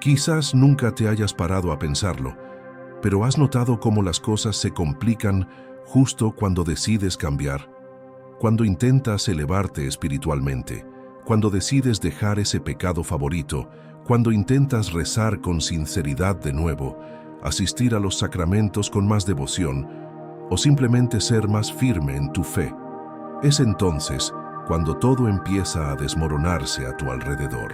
Quizás nunca te hayas parado a pensarlo, pero ¿has notado cómo las cosas se complican justo cuando decides cambiar? Cuando intentas elevarte espiritualmente, cuando decides dejar ese pecado favorito, cuando intentas rezar con sinceridad de nuevo, asistir a los sacramentos con más devoción o simplemente ser más firme en tu fe. Es entonces cuando todo empieza a desmoronarse a tu alrededor.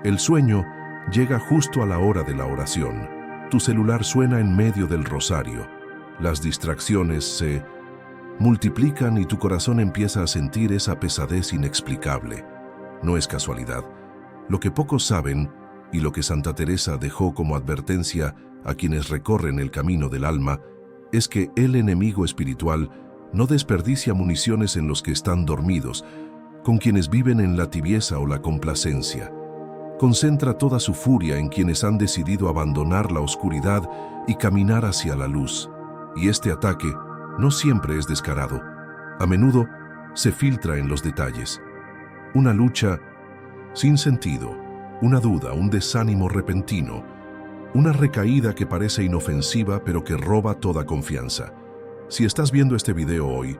El sueño llega justo a la hora de la oración. Tu celular suena en medio del rosario. Las distracciones se multiplican y tu corazón empieza a sentir esa pesadez inexplicable. No es casualidad. Lo que pocos saben, y lo que Santa Teresa dejó como advertencia a quienes recorren el camino del alma, es que el enemigo espiritual no desperdicia municiones en los que están dormidos, con quienes viven en la tibieza o la complacencia. Concentra toda su furia en quienes han decidido abandonar la oscuridad y caminar hacia la luz. Y este ataque no siempre es descarado. A menudo se filtra en los detalles. Una lucha sin sentido, una duda, un desánimo repentino, una recaída que parece inofensiva pero que roba toda confianza. Si estás viendo este video hoy,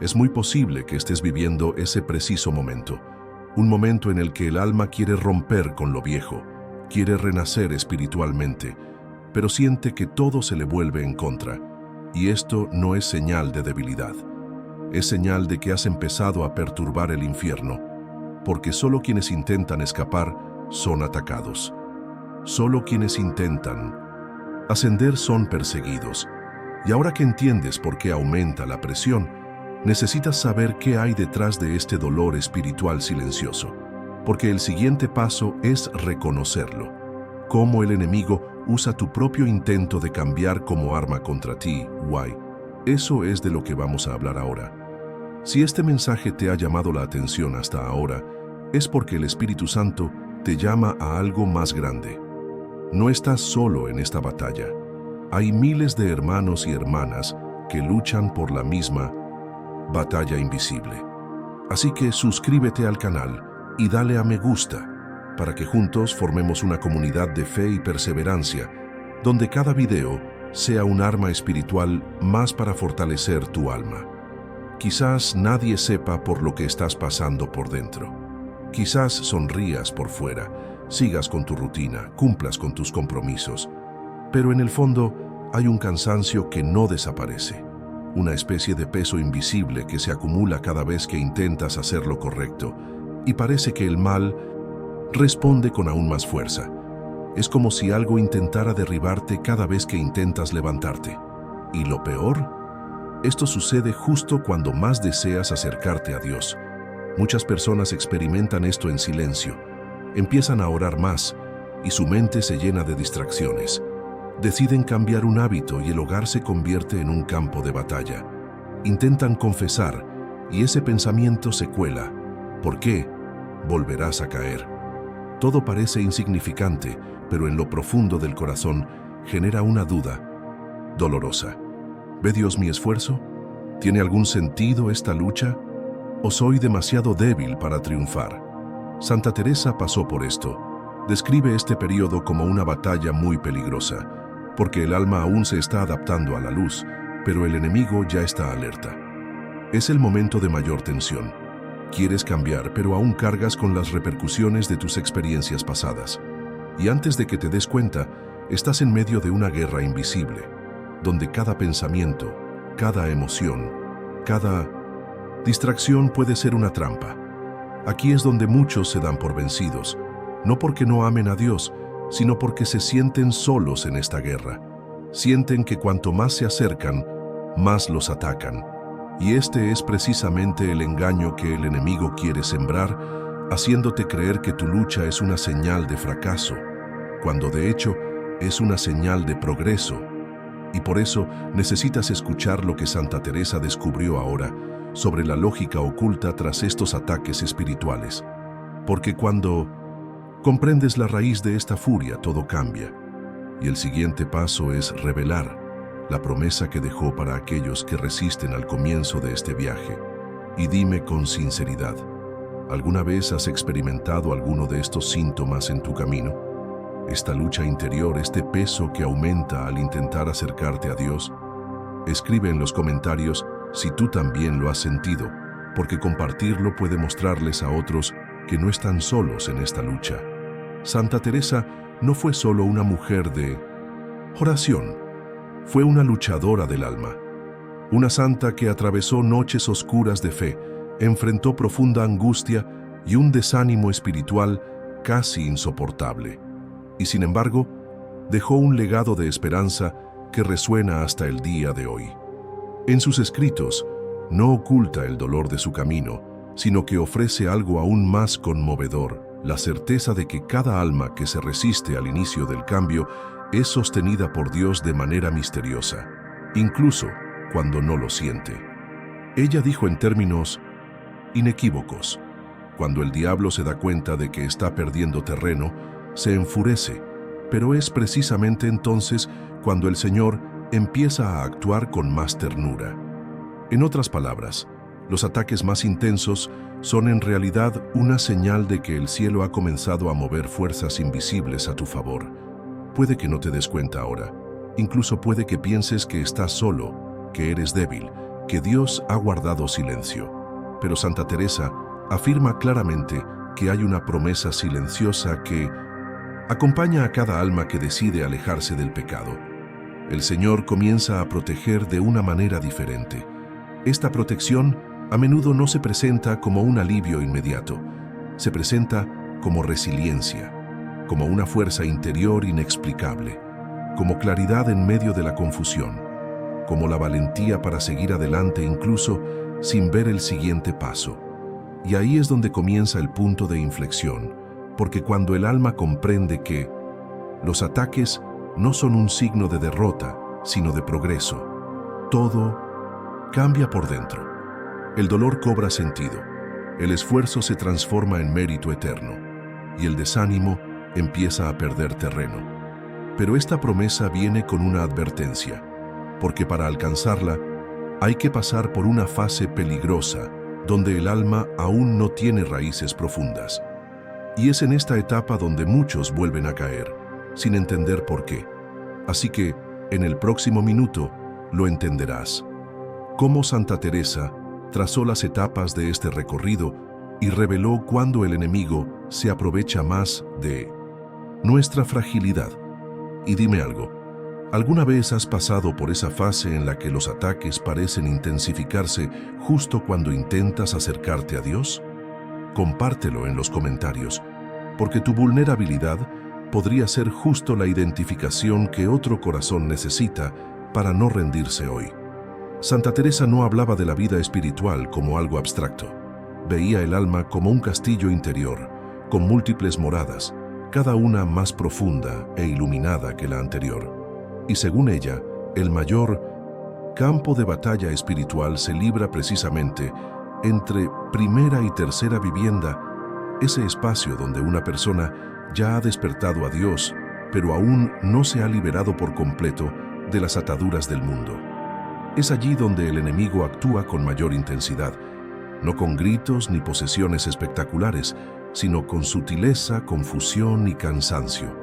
es muy posible que estés viviendo ese preciso momento. Un momento en el que el alma quiere romper con lo viejo, quiere renacer espiritualmente, pero siente que todo se le vuelve en contra. Y esto no es señal de debilidad. Es señal de que has empezado a perturbar el infierno, porque solo quienes intentan escapar son atacados. Solo quienes intentan ascender son perseguidos. Y ahora que entiendes por qué aumenta la presión, necesitas saber qué hay detrás de este dolor espiritual silencioso, porque el siguiente paso es reconocerlo. Cómo el enemigo usa tu propio intento de cambiar como arma contra ti, guay. Eso es de lo que vamos a hablar ahora. Si este mensaje te ha llamado la atención hasta ahora, es porque el Espíritu Santo te llama a algo más grande. No estás solo en esta batalla. Hay miles de hermanos y hermanas que luchan por la misma batalla invisible. Así que suscríbete al canal y dale a me gusta para que juntos formemos una comunidad de fe y perseverancia, donde cada video sea un arma espiritual más para fortalecer tu alma. Quizás nadie sepa por lo que estás pasando por dentro. Quizás sonrías por fuera, sigas con tu rutina, cumplas con tus compromisos, pero en el fondo hay un cansancio que no desaparece. Una especie de peso invisible que se acumula cada vez que intentas hacer lo correcto, y parece que el mal responde con aún más fuerza. Es como si algo intentara derribarte cada vez que intentas levantarte. Y lo peor, esto sucede justo cuando más deseas acercarte a Dios. Muchas personas experimentan esto en silencio. Empiezan a orar más, y su mente se llena de distracciones. Deciden cambiar un hábito y el hogar se convierte en un campo de batalla. Intentan confesar y ese pensamiento se cuela. ¿Por qué? Volverás a caer. Todo parece insignificante, pero en lo profundo del corazón genera una duda dolorosa. ¿Ve Dios mi esfuerzo? ¿Tiene algún sentido esta lucha? ¿O soy demasiado débil para triunfar? Santa Teresa pasó por esto. Describe este periodo como una batalla muy peligrosa, porque el alma aún se está adaptando a la luz, pero el enemigo ya está alerta. Es el momento de mayor tensión. Quieres cambiar, pero aún cargas con las repercusiones de tus experiencias pasadas. Y antes de que te des cuenta, estás en medio de una guerra invisible, donde cada pensamiento, cada emoción, cada distracción puede ser una trampa. Aquí es donde muchos se dan por vencidos, no porque no amen a Dios, sino porque se sienten solos en esta guerra. Sienten que cuanto más se acercan, más los atacan. Y este es precisamente el engaño que el enemigo quiere sembrar, haciéndote creer que tu lucha es una señal de fracaso, cuando de hecho es una señal de progreso. Y por eso necesitas escuchar lo que Santa Teresa descubrió ahora sobre la lógica oculta tras estos ataques espirituales. Porque cuando comprendes la raíz de esta furia, todo cambia. Y el siguiente paso es revelar la promesa que dejó para aquellos que resisten al comienzo de este viaje. Y dime con sinceridad, ¿alguna vez has experimentado alguno de estos síntomas en tu camino? esta lucha interior, este peso que aumenta al intentar acercarte a Dios? Escribe en los comentarios si tú también lo has sentido, porque compartirlo puede mostrarles a otros que no están solos en esta lucha. Santa Teresa no fue solo una mujer de oración, fue una luchadora del alma. Una santa que atravesó noches oscuras de fe, enfrentó profunda angustia y un desánimo espiritual casi insoportable. Y sin embargo, dejó un legado de esperanza que resuena hasta el día de hoy. En sus escritos, no oculta el dolor de su camino, sino que ofrece algo aún más conmovedor, la certeza de que cada alma que se resiste al inicio del cambio es sostenida por Dios de manera misteriosa, incluso cuando no lo siente. Ella dijo en términos inequívocos: cuando el diablo se da cuenta de que está perdiendo terreno, se enfurece, pero es precisamente entonces cuando el Señor empieza a actuar con más ternura. En otras palabras, los ataques más intensos son en realidad una señal de que el cielo ha comenzado a mover fuerzas invisibles a tu favor. Puede que no te des cuenta ahora, incluso puede que pienses que estás solo, que eres débil, que Dios ha guardado silencio. Pero Santa Teresa afirma claramente que hay una promesa silenciosa que acompaña a cada alma que decide alejarse del pecado. El Señor comienza a proteger de una manera diferente. Esta protección a menudo no se presenta como un alivio inmediato, se presenta como resiliencia, como una fuerza interior inexplicable, como claridad en medio de la confusión, como la valentía para seguir adelante incluso sin ver el siguiente paso. Y ahí es donde comienza el punto de inflexión, porque cuando el alma comprende que los ataques no son un signo de derrota, sino de progreso, todo cambia por dentro. El dolor cobra sentido, el esfuerzo se transforma en mérito eterno, y el desánimo empieza a perder terreno. Pero esta promesa viene con una advertencia, porque para alcanzarla hay que pasar por una fase peligrosa, donde el alma aún no tiene raíces profundas. Y es en esta etapa donde muchos vuelven a caer, sin entender por qué. Así que, en el próximo minuto, lo entenderás. Cómo Santa Teresa trazó las etapas de este recorrido y reveló cuándo el enemigo se aprovecha más de nuestra fragilidad. Y dime algo, ¿alguna vez has pasado por esa fase en la que los ataques parecen intensificarse justo cuando intentas acercarte a Dios? Compártelo en los comentarios, porque tu vulnerabilidad podría ser justo la identificación que otro corazón necesita para no rendirse hoy. Santa Teresa no hablaba de la vida espiritual como algo abstracto. Veía el alma como un castillo interior, con múltiples moradas, cada una más profunda e iluminada que la anterior. Y según ella, el mayor campo de batalla espiritual se libra precisamente entre primera y tercera vivienda, ese espacio donde una persona ya ha despertado a Dios, pero aún no se ha liberado por completo de las ataduras del mundo. Es allí donde el enemigo actúa con mayor intensidad, no con gritos ni posesiones espectaculares, sino con sutileza, confusión y cansancio.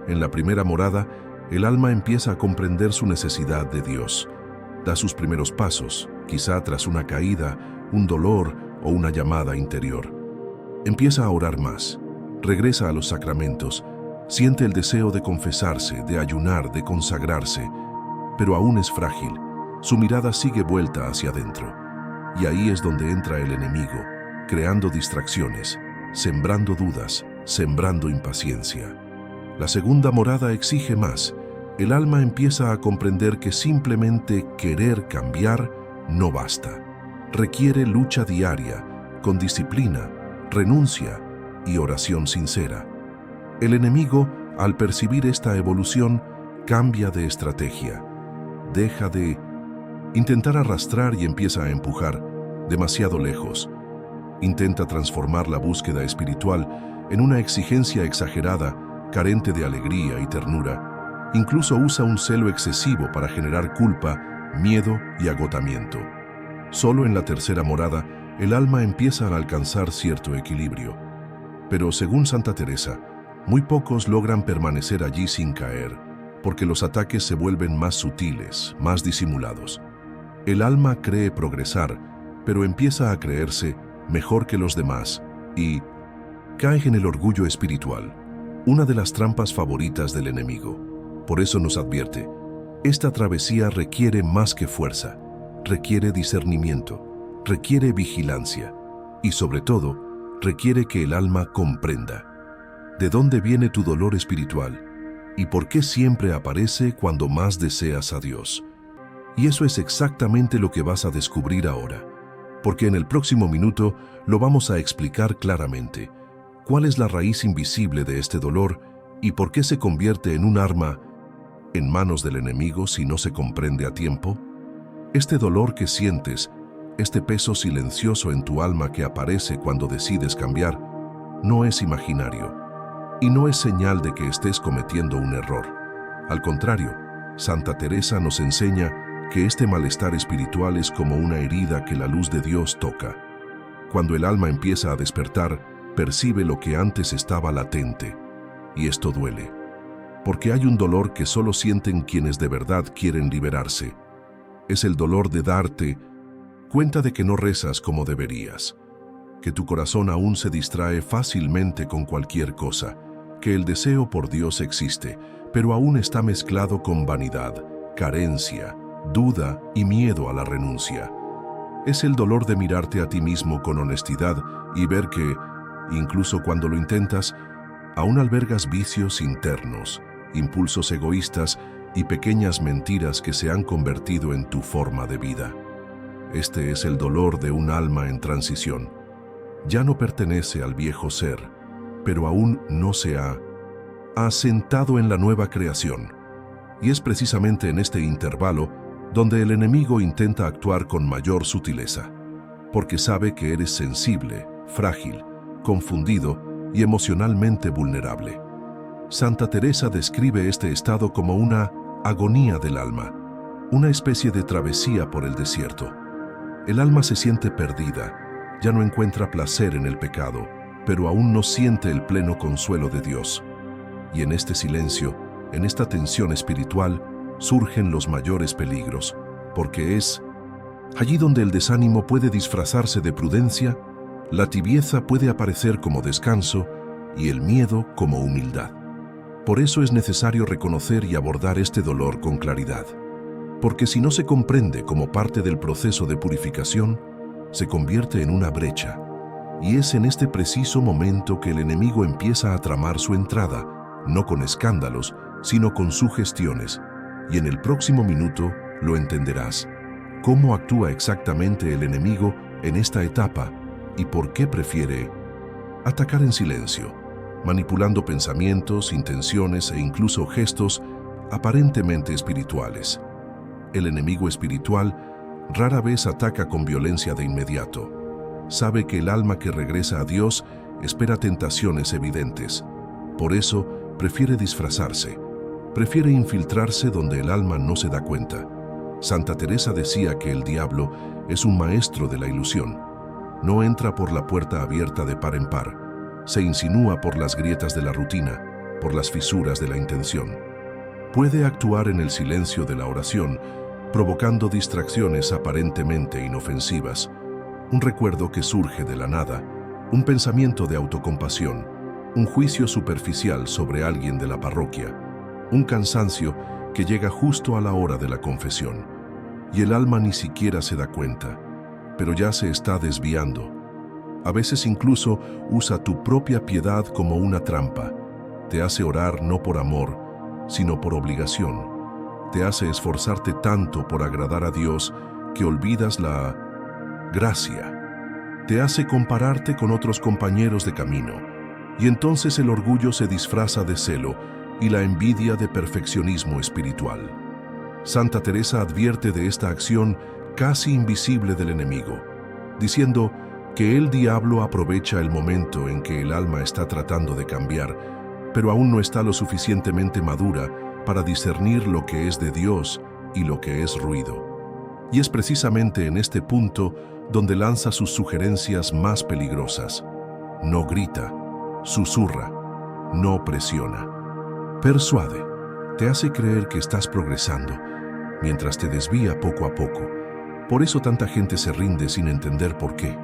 En la primera morada, el alma empieza a comprender su necesidad de Dios. Da sus primeros pasos, quizá tras una caída, un dolor o una llamada interior. Empieza a orar más, regresa a los sacramentos, siente el deseo de confesarse, de ayunar, de consagrarse, pero aún es frágil. Su mirada sigue vuelta hacia adentro. Y ahí es donde entra el enemigo, creando distracciones, sembrando dudas, sembrando impaciencia. La segunda morada exige más. El alma empieza a comprender que simplemente querer cambiar no basta. Requiere lucha diaria, con disciplina, renuncia y oración sincera. El enemigo, al percibir esta evolución, cambia de estrategia. Deja de intentar arrastrar y empieza a empujar demasiado lejos. Intenta transformar la búsqueda espiritual en una exigencia exagerada, carente de alegría y ternura. Incluso usa un celo excesivo para generar culpa, miedo y agotamiento. Solo en la tercera morada, el alma empieza a alcanzar cierto equilibrio. Pero según Santa Teresa, Muy pocos logran permanecer allí sin caer, porque los ataques se vuelven más sutiles, más disimulados. El alma cree progresar, pero empieza a creerse mejor que los demás y cae en el orgullo espiritual, una de las trampas favoritas del enemigo. Por eso nos advierte, esta travesía requiere más que fuerza, requiere discernimiento, requiere vigilancia y sobre todo, requiere que el alma comprenda de dónde viene tu dolor espiritual y por qué siempre aparece cuando más deseas a Dios. Y eso es exactamente lo que vas a descubrir ahora, porque en el próximo minuto lo vamos a explicar claramente. ¿Cuál es la raíz invisible de este dolor y por qué se convierte en un arma en manos del enemigo si no se comprende a tiempo? Este dolor que sientes, este peso silencioso en tu alma que aparece cuando decides cambiar, no es imaginario y no es señal de que estés cometiendo un error. Al contrario, Santa Teresa nos enseña que este malestar espiritual es como una herida que la luz de Dios toca. Cuando el alma empieza a despertar, percibe lo que antes estaba latente, y esto duele, porque hay un dolor que solo sienten quienes de verdad quieren liberarse. Es el dolor de darte cuenta de que no rezas como deberías, que tu corazón aún se distrae fácilmente con cualquier cosa, que el deseo por Dios existe, pero aún está mezclado con vanidad, carencia, duda y miedo a la renuncia. Es el dolor de mirarte a ti mismo con honestidad y ver que, incluso cuando lo intentas, aún albergas vicios internos, impulsos egoístas y pequeñas mentiras que se han convertido en tu forma de vida. Este es el dolor de un alma en transición. Ya no pertenece al viejo ser, pero aún no se ha asentado en la nueva creación. Y es precisamente en este intervalo donde el enemigo intenta actuar con mayor sutileza, porque sabe que eres sensible, frágil, confundido y emocionalmente vulnerable. Santa Teresa describe este estado como una agonía del alma, una especie de travesía por el desierto. El alma se siente perdida, ya no encuentra placer en el pecado, pero aún no siente el pleno consuelo de Dios. Y en este silencio, en esta tensión espiritual, surgen los mayores peligros, porque es allí donde el desánimo puede disfrazarse de prudencia, la tibieza puede aparecer como descanso y el miedo como humildad. Por eso es necesario reconocer y abordar este dolor con claridad, porque si no se comprende como parte del proceso de purificación, se convierte en una brecha, y es en este preciso momento que el enemigo empieza a tramar su entrada, no con escándalos, sino con sugestiones, y en el próximo minuto lo entenderás. ¿Cómo actúa exactamente el enemigo en esta etapa y por qué prefiere atacar en silencio, manipulando pensamientos, intenciones e incluso gestos aparentemente espirituales? El enemigo espiritual rara vez ataca con violencia de inmediato. Sabe que el alma que regresa a Dios espera tentaciones evidentes. Por eso prefiere disfrazarse, prefiere infiltrarse donde el alma no se da cuenta. Santa Teresa decía que el diablo es un maestro de la ilusión. No entra por la puerta abierta de par en par, se insinúa por las grietas de la rutina, por las fisuras de la intención. Puede actuar en el silencio de la oración, provocando distracciones aparentemente inofensivas, un recuerdo que surge de la nada, un pensamiento de autocompasión, un juicio superficial sobre alguien de la parroquia, un cansancio que llega justo a la hora de la confesión, y el alma ni siquiera se da cuenta, pero ya se está desviando. A veces incluso usa tu propia piedad como una trampa. Te hace orar no por amor, sino por obligación. Te hace esforzarte tanto por agradar a Dios que olvidas la gracia. Te hace compararte con otros compañeros de camino, y entonces el orgullo se disfraza de celo y la envidia de perfeccionismo espiritual. Santa Teresa advierte de esta acción casi invisible del enemigo, diciendo que el diablo aprovecha el momento en que el alma está tratando de cambiar, pero aún no está lo suficientemente madura para discernir lo que es de Dios y lo que es ruido. Y es precisamente en este punto donde lanza sus sugerencias más peligrosas. No grita, susurra. no presiona. Persuade, te hace creer que estás progresando, mientras te desvía poco a poco. Por eso tanta gente se rinde sin entender por qué.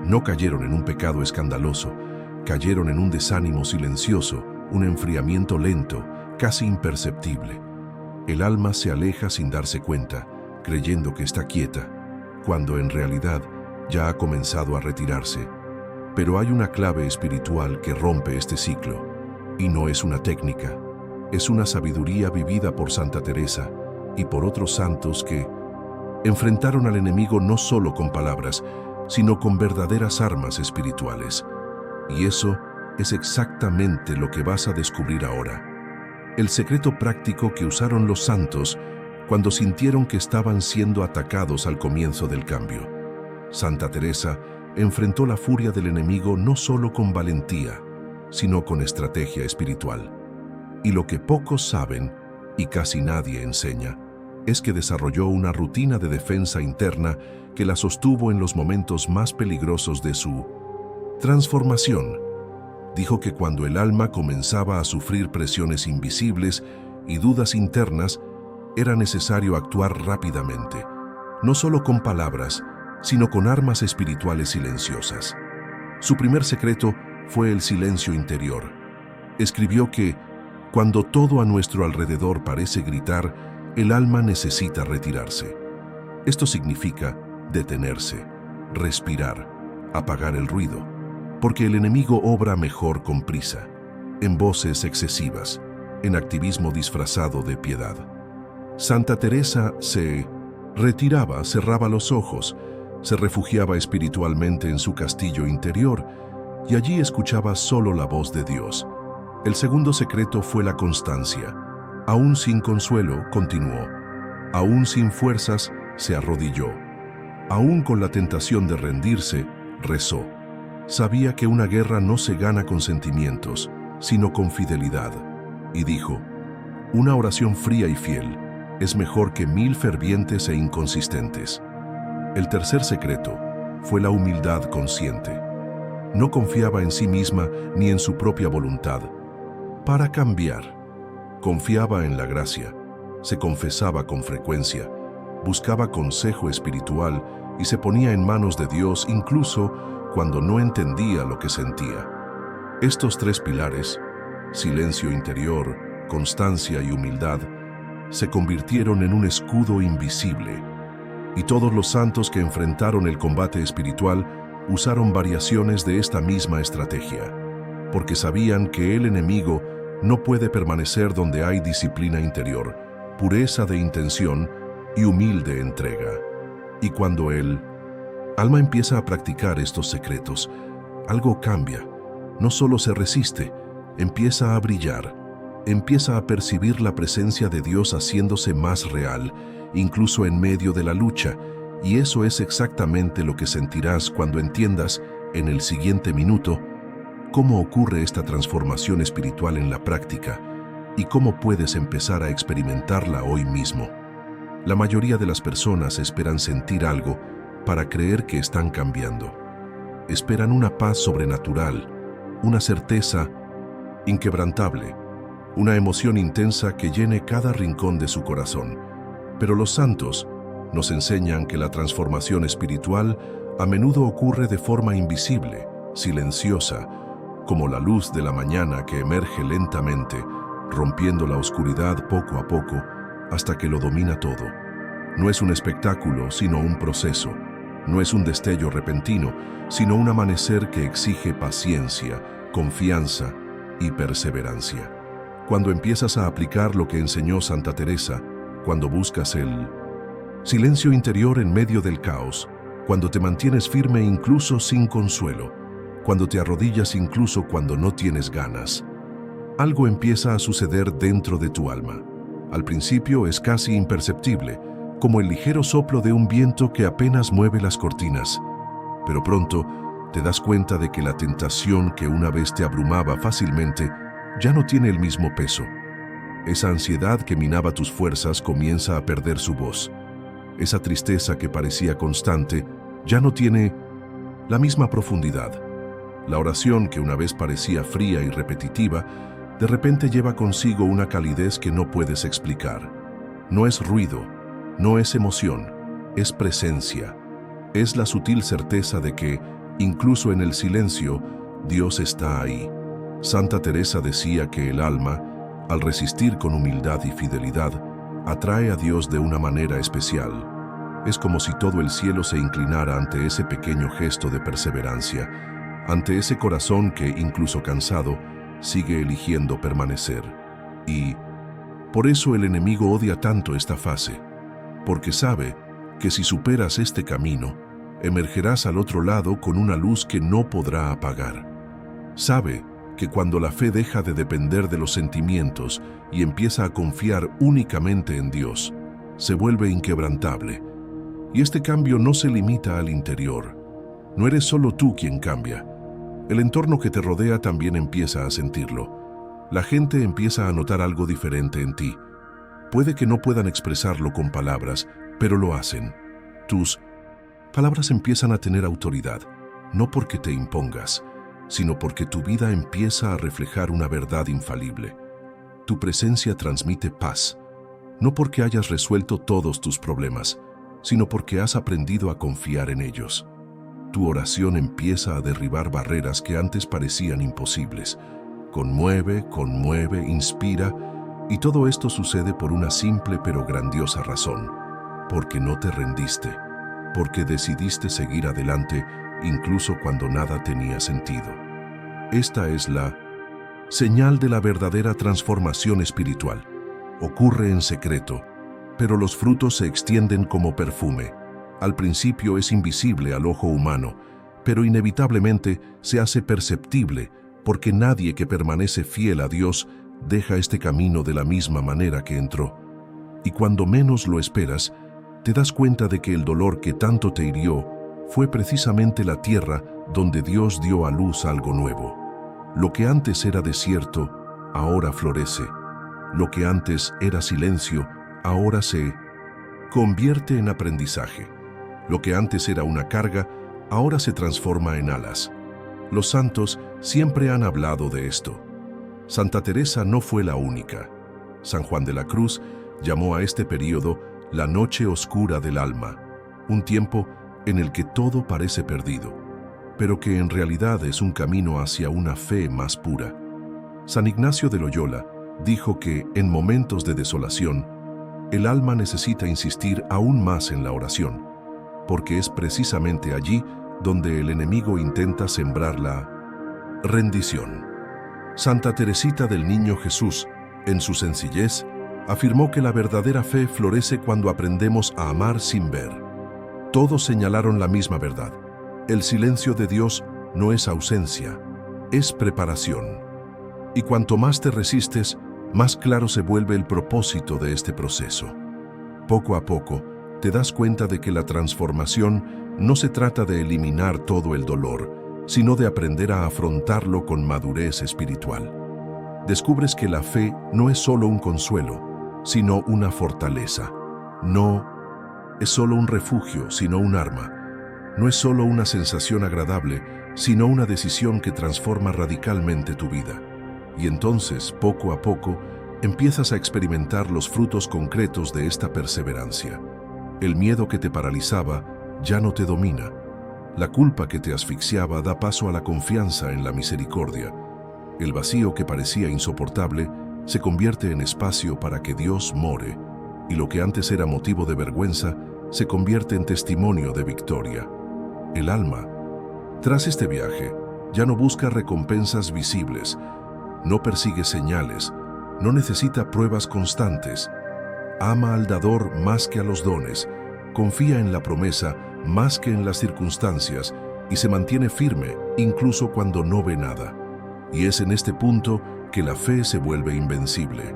No cayeron en un pecado escandaloso, cayeron en un desánimo silencioso, un enfriamiento lento, casi imperceptible. El alma se aleja sin darse cuenta, creyendo que está quieta, cuando en realidad ya ha comenzado a retirarse. Pero hay una clave espiritual que rompe este ciclo, y no es una técnica, es una sabiduría vivida por Santa Teresa y por otros santos que enfrentaron al enemigo no solo con palabras, sino con verdaderas armas espirituales. Y eso es exactamente lo que vas a descubrir ahora. El secreto práctico que usaron los santos cuando sintieron que estaban siendo atacados al comienzo del cambio. Santa Teresa enfrentó la furia del enemigo no solo con valentía, sino con estrategia espiritual. Y lo que pocos saben, y casi nadie enseña, es que desarrolló una rutina de defensa interna que la sostuvo en los momentos más peligrosos de su transformación. Dijo que cuando el alma comenzaba a sufrir presiones invisibles y dudas internas, era necesario actuar rápidamente, no solo con palabras, sino con armas espirituales silenciosas. Su primer secreto fue el silencio interior. Escribió que, cuando todo a nuestro alrededor parece gritar, el alma necesita retirarse. Esto significa detenerse, respirar, apagar el ruido, porque el enemigo obra mejor con prisa, en voces excesivas, en activismo disfrazado de piedad. Santa Teresa se retiraba, cerraba los ojos, se refugiaba espiritualmente en su castillo interior y allí escuchaba solo la voz de Dios. El segundo secreto fue la constancia. Aún sin consuelo, continuó. Aún sin fuerzas, se arrodilló. Aún con la tentación de rendirse, rezó. Sabía que una guerra no se gana con sentimientos, sino con fidelidad. Y dijo, una oración fría y fiel es mejor que 1000 fervientes e inconsistentes. El tercer secreto fue la humildad consciente. No confiaba en sí misma ni en su propia voluntad. Para cambiar, confiaba en la gracia, se confesaba con frecuencia, buscaba consejo espiritual y se ponía en manos de Dios incluso cuando no entendía lo que sentía. Estos tres pilares, silencio interior, constancia y humildad, se convirtieron en un escudo invisible, y todos los santos que enfrentaron el combate espiritual usaron variaciones de esta misma estrategia, porque sabían que el enemigo no puede permanecer donde hay disciplina interior, pureza de intención y humilde entrega. Y cuando el alma empieza a practicar estos secretos, algo cambia. No solo se resiste, empieza a brillar, empieza a percibir la presencia de Dios haciéndose más real, incluso en medio de la lucha, y eso es exactamente lo que sentirás cuando entiendas, en el siguiente minuto, cómo ocurre esta transformación espiritual en la práctica y cómo puedes empezar a experimentarla hoy mismo. La mayoría de las personas esperan sentir algo para creer que están cambiando. Esperan una paz sobrenatural, una certeza inquebrantable, una emoción intensa que llene cada rincón de su corazón. Pero los santos nos enseñan que la transformación espiritual a menudo ocurre de forma invisible, silenciosa, como la luz de la mañana que emerge lentamente, rompiendo la oscuridad poco a poco hasta que lo domina todo. No es un espectáculo, sino un proceso. No es un destello repentino, sino un amanecer que exige paciencia, confianza y perseverancia. Cuando empiezas a aplicar lo que enseñó Santa Teresa, cuando buscas el silencio interior en medio del caos, cuando te mantienes firme incluso sin consuelo, cuando te arrodillas incluso cuando no tienes ganas, algo empieza a suceder dentro de tu alma. Al principio es casi imperceptible, como el ligero soplo de un viento que apenas mueve las cortinas. Pero pronto te das cuenta de que la tentación que una vez te abrumaba fácilmente ya no tiene el mismo peso. Esa ansiedad que minaba tus fuerzas comienza a perder su voz. Esa tristeza que parecía constante ya no tiene la misma profundidad. La oración, que una vez parecía fría y repetitiva, de repente lleva consigo una calidez que no puedes explicar. No es ruido, no es emoción, es presencia. Es la sutil certeza de que, incluso en el silencio, Dios está ahí. Santa Teresa decía que el alma, al resistir con humildad y fidelidad, atrae a Dios de una manera especial. Es como si todo el cielo se inclinara ante ese pequeño gesto de perseverancia, ante ese corazón que, incluso cansado, sigue eligiendo permanecer. Y por eso el enemigo odia tanto esta fase, porque sabe que si superas este camino, emergerás al otro lado con una luz que no podrá apagar. Sabe que cuando la fe deja de depender de los sentimientos y empieza a confiar únicamente en Dios, se vuelve inquebrantable. Y este cambio no se limita al interior. No eres solo tú quien cambia. El entorno que te rodea también empieza a sentirlo. La gente empieza a notar algo diferente en ti. Puede que no puedan expresarlo con palabras, pero lo hacen. Tus palabras empiezan a tener autoridad, no porque te impongas, sino porque tu vida empieza a reflejar una verdad infalible. Tu presencia transmite paz, no porque hayas resuelto todos tus problemas, sino porque has aprendido a confiar en ellos. Tu oración empieza a derribar barreras que antes parecían imposibles. Conmueve, inspira, y todo esto sucede por una simple pero grandiosa razón. Porque no te rendiste, porque decidiste seguir adelante incluso cuando nada tenía sentido. Esta es la señal de la verdadera transformación espiritual. Ocurre en secreto, pero los frutos se extienden como perfume. Al principio es invisible al ojo humano, pero inevitablemente se hace perceptible, porque nadie que permanece fiel a Dios deja este camino de la misma manera que entró. Y cuando menos lo esperas, te das cuenta de que el dolor que tanto te hirió fue precisamente la tierra donde Dios dio a luz algo nuevo. Lo que antes era desierto, ahora florece. Lo que antes era silencio, ahora se convierte en aprendizaje. Lo que antes era una carga, ahora se transforma en alas. Los santos siempre han hablado de esto. Santa Teresa no fue la única. San Juan de la Cruz llamó a este período la noche oscura del alma, un tiempo en el que todo parece perdido, pero que en realidad es un camino hacia una fe más pura. San Ignacio de Loyola dijo que en momentos de desolación, el alma necesita insistir aún más en la oración, porque es precisamente allí donde el enemigo intenta sembrar la rendición. Santa Teresita del Niño Jesús, en su sencillez, afirmó que la verdadera fe florece cuando aprendemos a amar sin ver. Todos señalaron la misma verdad. El silencio de Dios no es ausencia, es preparación. Y cuanto más te resistes, más claro se vuelve el propósito de este proceso. Poco a poco, te das cuenta de que la transformación no se trata de eliminar todo el dolor, sino de aprender a afrontarlo con madurez espiritual. Descubres que la fe no es solo un consuelo, sino una fortaleza. No es solo un refugio, sino un arma. No es solo una sensación agradable, sino una decisión que transforma radicalmente tu vida. Y entonces, poco a poco, empiezas a experimentar los frutos concretos de esta perseverancia. El miedo que te paralizaba ya no te domina. La culpa que te asfixiaba da paso a la confianza en la misericordia. El vacío que parecía insoportable se convierte en espacio para que Dios more, y lo que antes era motivo de vergüenza se convierte en testimonio de victoria. El alma, tras este viaje, ya no busca recompensas visibles, no persigue señales, no necesita pruebas constantes. Ama al dador más que a los dones, confía en la promesa más que en las circunstancias y se mantiene firme incluso cuando no ve nada. Y es en este punto que la fe se vuelve invencible.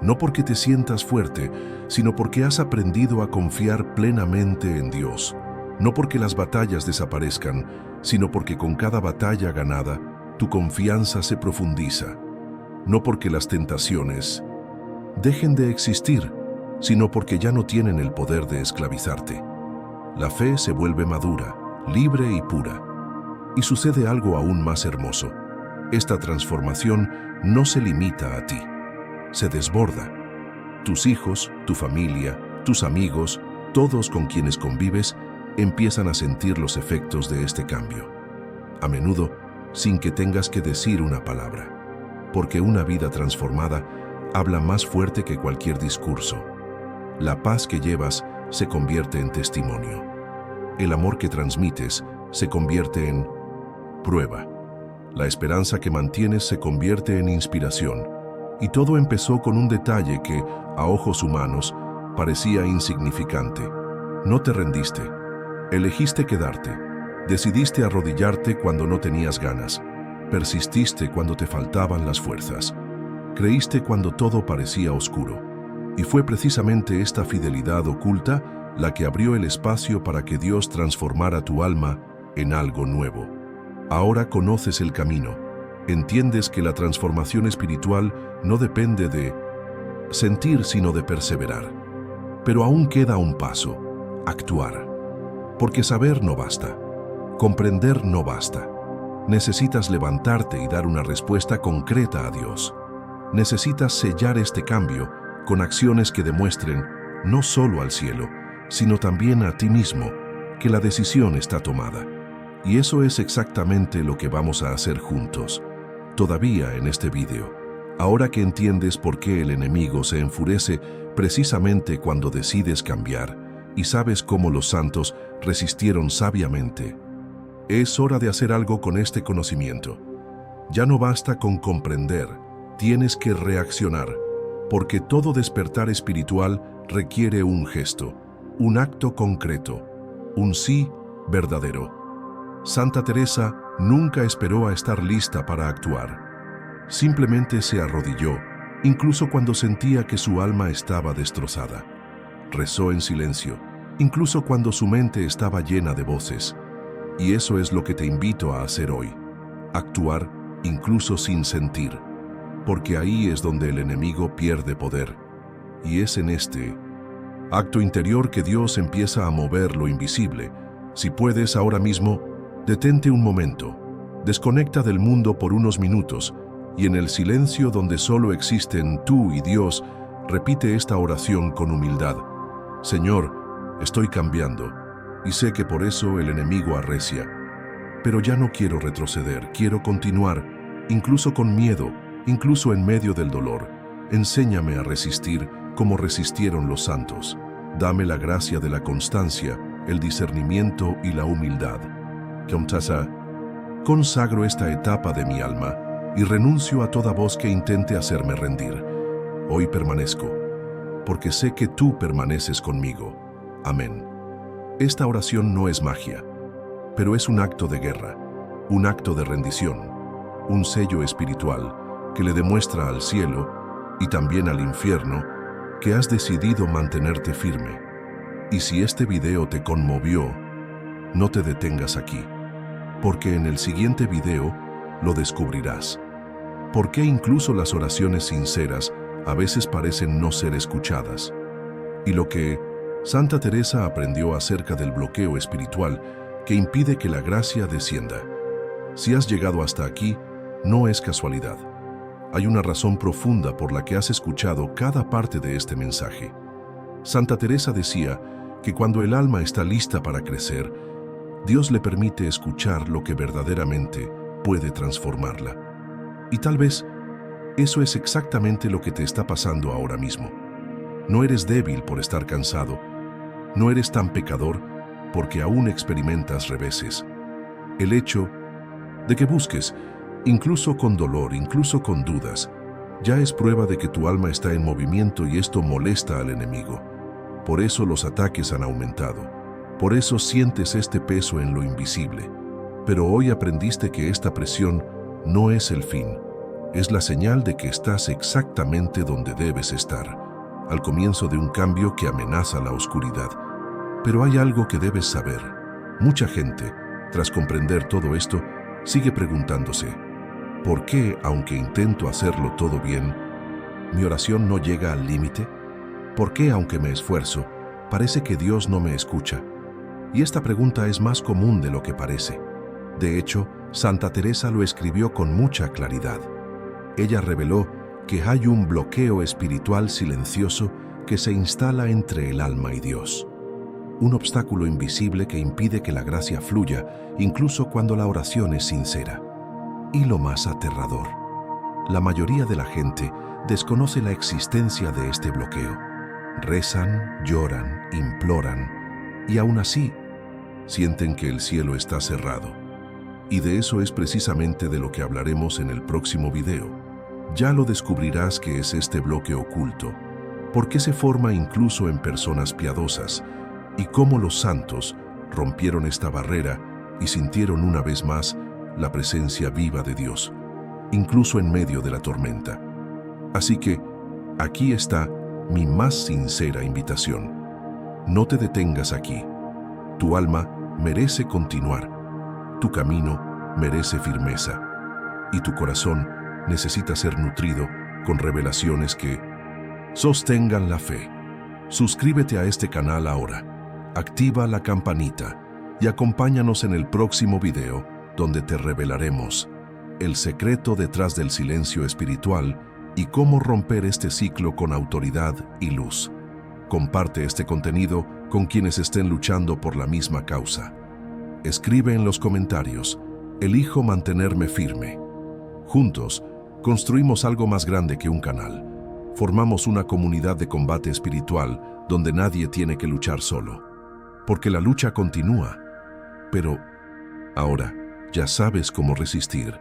No porque te sientas fuerte, sino porque has aprendido a confiar plenamente en Dios. No porque las batallas desaparezcan, sino porque con cada batalla ganada, tu confianza se profundiza. No porque las tentaciones dejen de existir, sino porque ya no tienen el poder de esclavizarte. La fe se vuelve madura, libre y pura. Y sucede algo aún más hermoso. Esta transformación no se limita a ti, se desborda. Tus hijos, tu familia, tus amigos, todos con quienes convives, empiezan a sentir los efectos de este cambio. A menudo, sin que tengas que decir una palabra, porque una vida transformada habla más fuerte que cualquier discurso. La paz que llevas se convierte en testimonio. El amor que transmites se convierte en prueba. La esperanza que mantienes se convierte en inspiración. Y todo empezó con un detalle que, a ojos humanos, parecía insignificante. No te rendiste. Elegiste quedarte. Decidiste arrodillarte cuando no tenías ganas. Persististe cuando te faltaban las fuerzas. Creíste cuando todo parecía oscuro. Y fue precisamente esta fidelidad oculta la que abrió el espacio para que Dios transformara tu alma en algo nuevo. Ahora conoces el camino. Entiendes que la transformación espiritual no depende de sentir, sino de perseverar. Pero aún queda un paso: actuar. Porque saber no basta. Comprender no basta. Necesitas levantarte y dar una respuesta concreta a Dios. Necesitas sellar este cambio con acciones que demuestren, no solo al cielo, sino también a ti mismo, que la decisión está tomada. Y eso es exactamente lo que vamos a hacer juntos, todavía en este video. Ahora que entiendes por qué el enemigo se enfurece precisamente cuando decides cambiar, y sabes cómo los santos resistieron sabiamente, es hora de hacer algo con este conocimiento. Ya no basta con comprender, tienes que reaccionar, porque todo despertar espiritual requiere un gesto, un acto concreto, un sí verdadero. Santa Teresa nunca esperó a estar lista para actuar. Simplemente se arrodilló, incluso cuando sentía que su alma estaba destrozada. Rezó en silencio, incluso cuando su mente estaba llena de voces. Y eso es lo que te invito a hacer hoy. Actuar incluso sin sentir, porque ahí es donde el enemigo pierde poder. Y es en este acto interior que Dios empieza a mover lo invisible. Si puedes ahora mismo, detente un momento, desconecta del mundo por unos minutos y en el silencio donde solo existen tú y Dios, repite esta oración con humildad. Señor, estoy cambiando y sé que por eso el enemigo arrecia, pero ya no quiero retroceder, quiero continuar, incluso con miedo, incluso en medio del dolor. Enséñame a resistir como resistieron los santos. Dame la gracia de la constancia, el discernimiento y la humildad. Consagro esta etapa de mi alma y renuncio a toda voz que intente hacerme rendir. Hoy permanezco, porque sé que tú permaneces conmigo. Amén. Esta oración no es magia, pero es un acto de guerra, un acto de rendición, un sello espiritual que le demuestra al cielo y también al infierno que has decidido mantenerte firme. Y si este video te conmovió, no te detengas aquí, porque en el siguiente video lo descubrirás. ¿Por qué incluso las oraciones sinceras a veces parecen no ser escuchadas? Y lo que Santa Teresa aprendió acerca del bloqueo espiritual que impide que la gracia descienda. Si has llegado hasta aquí, no es casualidad. Hay una razón profunda por la que has escuchado cada parte de este mensaje. Santa Teresa decía que cuando el alma está lista para crecer, Dios le permite escuchar lo que verdaderamente puede transformarla. Y tal vez eso es exactamente lo que te está pasando ahora mismo. No eres débil por estar cansado, no eres tan pecador porque aún experimentas reveses. El hecho de que busques, incluso con dolor, incluso con dudas, ya es prueba de que tu alma está en movimiento y esto molesta al enemigo. Por eso los ataques han aumentado. Por eso sientes este peso en lo invisible. Pero hoy aprendiste que esta presión no es el fin. Es la señal de que estás exactamente donde debes estar, al comienzo de un cambio que amenaza la oscuridad. Pero hay algo que debes saber. Mucha gente, tras comprender todo esto, sigue preguntándose, ¿por qué, aunque intento hacerlo todo bien, mi oración no llega al límite? ¿Por qué, aunque me esfuerzo, parece que Dios no me escucha? Y esta pregunta es más común de lo que parece. De hecho, Santa Teresa lo escribió con mucha claridad. Ella reveló que hay un bloqueo espiritual silencioso que se instala entre el alma y Dios. Un obstáculo invisible que impide que la gracia fluya, incluso cuando la oración es sincera. Y lo más aterrador, la mayoría de la gente desconoce la existencia de este bloqueo. Rezan, lloran, imploran, y aún así sienten que el cielo está cerrado. Y de eso es precisamente de lo que hablaremos en el próximo video. Ya lo descubrirás qué es este bloque oculto, por qué se forma incluso en personas piadosas, y cómo los santos rompieron esta barrera y sintieron una vez más la presencia viva de Dios, incluso en medio de la tormenta. Así que, aquí está mi más sincera invitación. No te detengas aquí. Tu alma merece continuar, tu camino merece firmeza, y tu corazón necesita ser nutrido con revelaciones que sostengan la fe. Suscríbete a este canal ahora. Activa la campanita y acompáñanos en el próximo video donde te revelaremos el secreto detrás del silencio espiritual y cómo romper este ciclo con autoridad y luz. Comparte este contenido con quienes estén luchando por la misma causa. Escribe en los comentarios: elijo mantenerme firme. Juntos, construimos algo más grande que un canal. Formamos una comunidad de combate espiritual donde nadie tiene que luchar solo. Porque la lucha continúa. Pero ahora ya sabes cómo resistir.